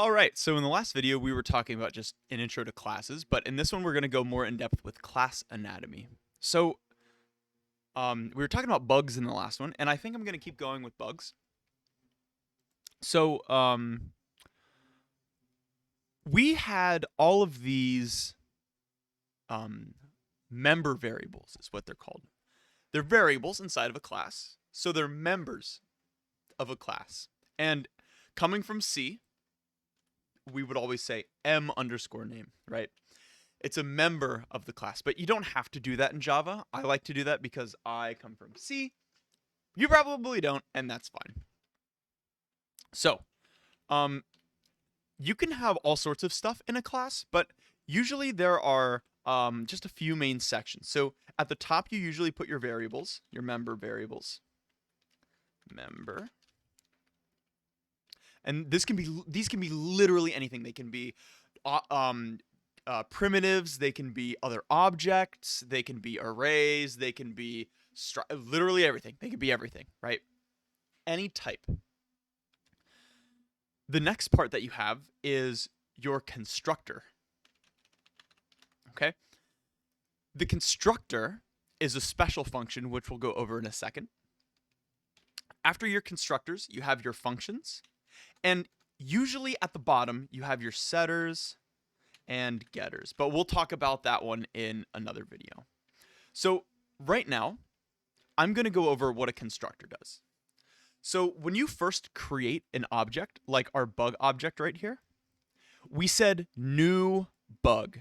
All right, so in the last video, we were talking about just an intro to classes, but in this one, we're going to go more in depth with class anatomy. So, we were talking about bugs in the last one, and I think I'm going to keep going with bugs. So, we had all of these member variables, is what they're called. They're variables inside of a class, so they're members of a class. And coming from C, we would always say m underscore name, right? It's a member of the class, but you don't have to do that in Java. I like to do that because I come from C. You probably don't, and that's fine. So, you can have all sorts of stuff in a class, but usually there are just a few main sections. So at the top, you usually put your variables, your member variables. Member. And these can be literally anything. They can be primitives, they can be other objects, they can be arrays, they can be literally everything. They can be everything, right? Any type. The next part that you have is your constructor. Okay? The constructor is a special function, which we'll go over in a second. After your constructors, you have your functions. And usually at the bottom, you have your setters and getters. But we'll talk about that one in another video. So right now, I'm going to go over what a constructor does. So when you first create an object, like our bug object right here, we said new bug.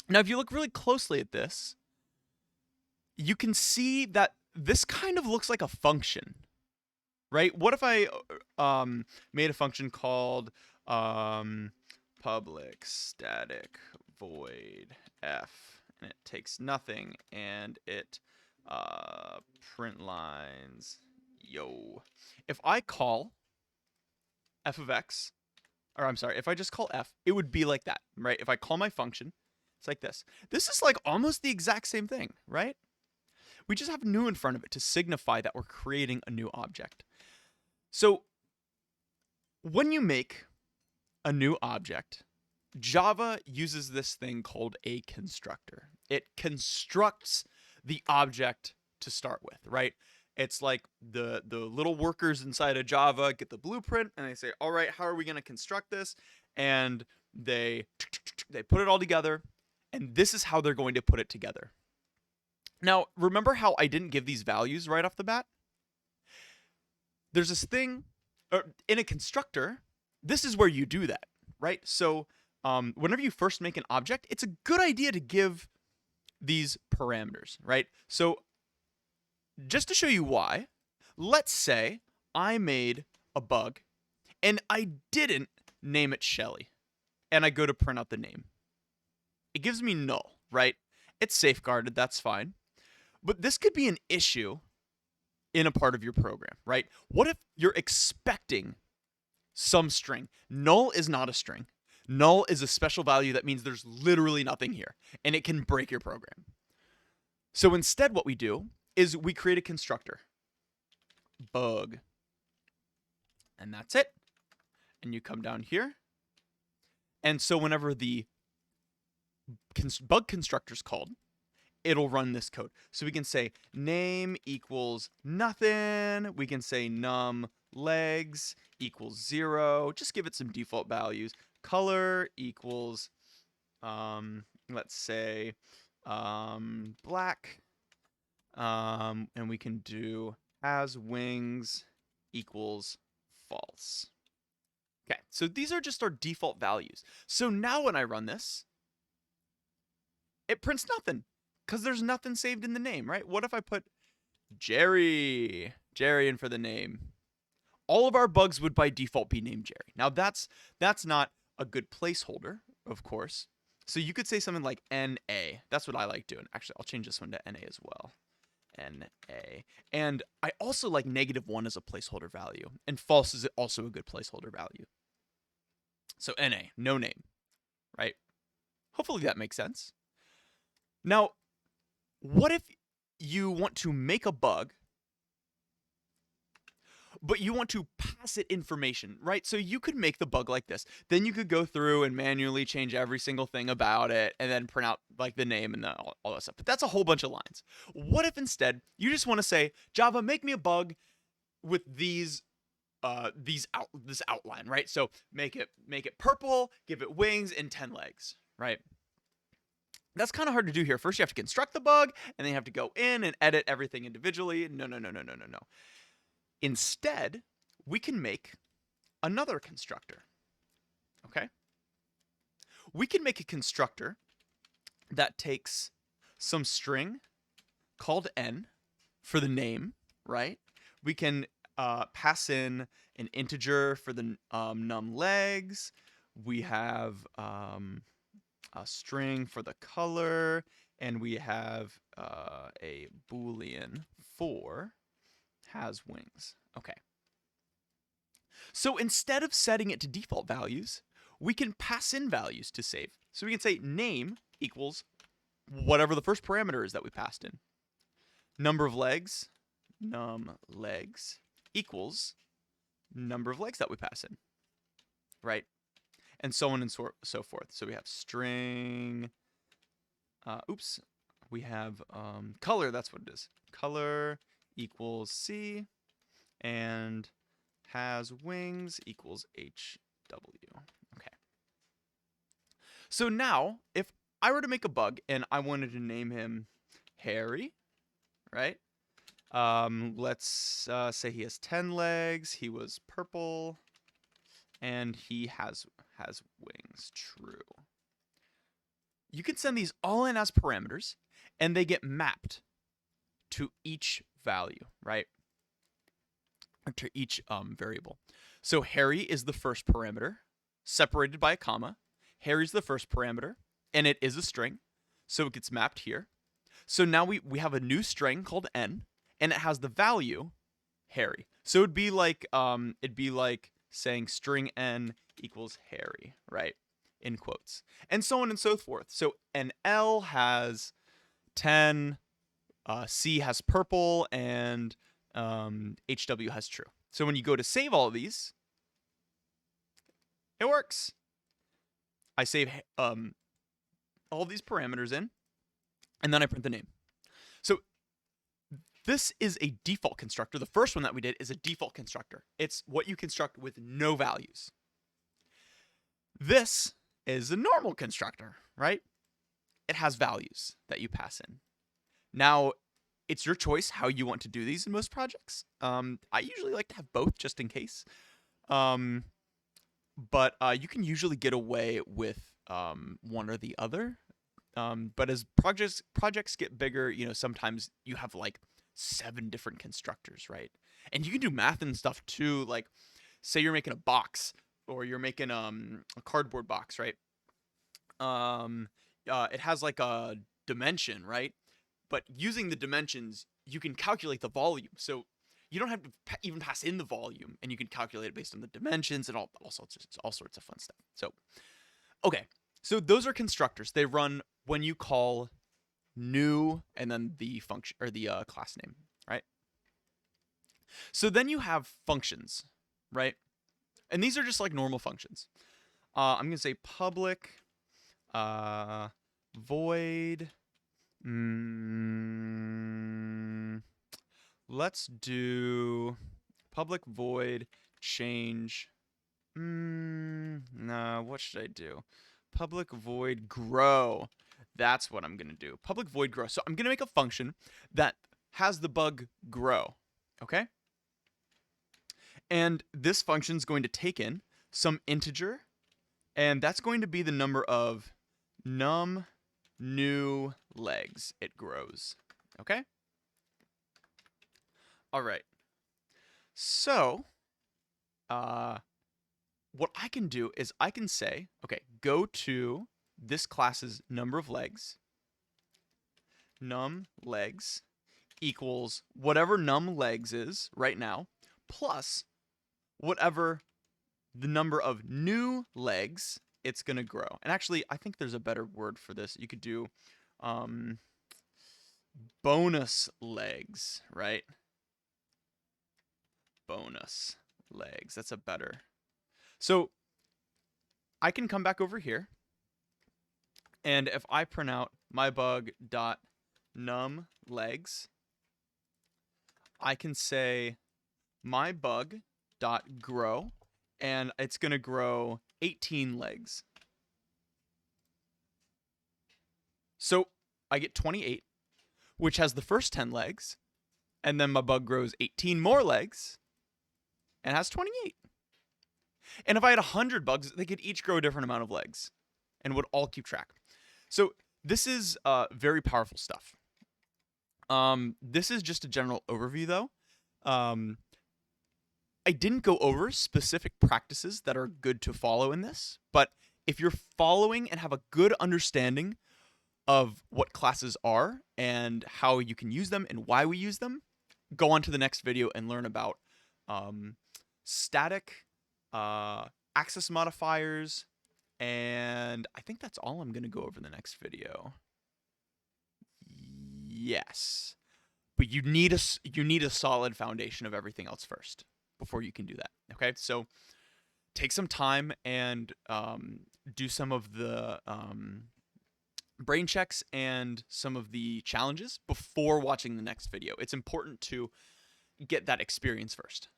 Now, if you look really closely at this, you can see that this kind of looks like a function, right? What if I made a function called public static void f, and it takes nothing, and it print lines, yo. If I call f of x, or I'm sorry, if I just call f, it would be like that, right? If I call my function, it's like this. This is like almost the exact same thing, right? We just have new in front of it to signify that we're creating a new object. So when you make a new object, Java uses this thing called a constructor. It constructs the object to start with, right? It's like the little workers inside of Java get the blueprint and they say, all right, how are we going to construct this? And they put it all together, and this is how they're going to put it together. Now, remember how I didn't give these values right off the bat? There's this thing, in a constructor, this is where you do that, right? So whenever you first make an object, it's a good idea to give these parameters, right? So just to show you why, let's say I made a bug and I didn't name it Shelly, and I go to print out the name. It gives me null, right? It's safeguarded, that's fine. But this could be an issue in a part of your program, right? What if you're expecting some string? Null is not a string. Null is a special value that means there's literally nothing here, and it can break your program. So instead, what we do is we create a constructor, bug, and that's it. And you come down here, and so whenever the bug constructor is called, it'll run this code. So we can say name equals nothing. We can say num legs equals 0. Just give it some default values. Color equals, let's say, black. And we can do has wings equals false. Okay, so these are just our default values. So now when I run this, it prints nothing, because there's nothing saved in the name, right? What if I put Jerry in for the name? All of our bugs would by default be named Jerry. Now that's not a good placeholder, of course. So you could say something like NA. That's what I like doing. Actually, I'll change this one to NA as well. NA. And I also like -1 as a placeholder value. And false is also a good placeholder value. So NA, no name, right? Hopefully that makes sense. Now, what if you want to make a bug, but you want to pass it information, right? So you could make the bug like this. Then you could go through and manually change every single thing about it and then print out like the name and all that stuff. But that's a whole bunch of lines. What if instead you just want to say, Java, make me a bug with this outline, right? So make it purple, give it wings and 10 legs, right? That's kind of hard to do here. First, you have to construct the bug, and then you have to go in and edit everything individually. No. Instead, we can make another constructor, okay? We can make a constructor that takes some string called n for the name, right? We can pass in an integer for the num legs. We have a string for the color, and we have a boolean for has wings. Okay. So instead of setting it to default values, we can pass in values to save. So we can say name equals whatever the first parameter is that we passed in. Number of legs, num legs equals number of legs that we pass in, right? And so on and so forth. So we have string, we have color, that's what it is. Color equals C, and has wings equals HW. Okay. So now, if I were to make a bug and I wanted to name him Harry, right? Let's say he has 10 legs, he was purple, and he has wings, true. You can send these all in as parameters, and they get mapped to each value, right? Or to each variable. So Harry is the first parameter, separated by a comma. Harry's the first parameter, and it is a string, so it gets mapped here. So now we have a new string called n, and it has the value Harry. So it'd be like saying string n equals Harry, right? In quotes. And so on and so forth. So an L has 10, C has purple, and HW has true. So when you go to save all of these, it works. I save all these parameters in, and then I print the name. So this is a default constructor. The first one that we did is a default constructor. It's what you construct with no values. This is a normal constructor, right? It has values that you pass in. Now, it's your choice how you want to do these in most projects. I usually like to have both just in case. But you can usually get away with one or the other. But as projects get bigger, sometimes you have like 7 different constructors, right? And you can do math and stuff too. Like, say you're making a box, or you're making a cardboard box, right? It has like a dimension, right? But using the dimensions, you can calculate the volume. So you don't have to even pass in the volume, and you can calculate it based on the dimensions and all sorts of fun stuff. So, okay. So those are constructors. They run when you call new and then the function or the class name, right? So then you have functions, right? And these are just like normal functions. I'm going to say public void. Let's do public void change. No, what should I do? Public void grow. That's what I'm going to do. Public void grow. So I'm going to make a function that has the bug grow. Okay? And this function is going to take in some integer, and that's going to be the number of num new legs it grows. Okay? All right. So, what I can do is I can say, okay, go to this class's number of legs. Num legs equals whatever num legs is right now, plus whatever the number of new legs it's going to grow. And actually, I think there's a better word for this. You could do bonus legs, right? bonus legs. That's a better. So I can come back over here, and if I print out my bug dot num legs, I can say my bug dot grow, and it's going to grow 18 legs. So I get 28, which has the first 10 legs, and then my bug grows 18 more legs and has 28. And if I had 100 bugs, they could each grow a different amount of legs and would all keep track. So this is very powerful stuff. This is just a general overview, though. I didn't go over specific practices that are good to follow in this, but if you're following and have a good understanding of what classes are and how you can use them and why we use them, go on to the next video and learn about static, access modifiers, and I think that's all I'm going to go over in the next video. Yes. But you need a solid foundation of everything else first before you can do that. Okay? So take some time and do some of the brain checks and some of the challenges before watching the next video. It's important to get that experience first.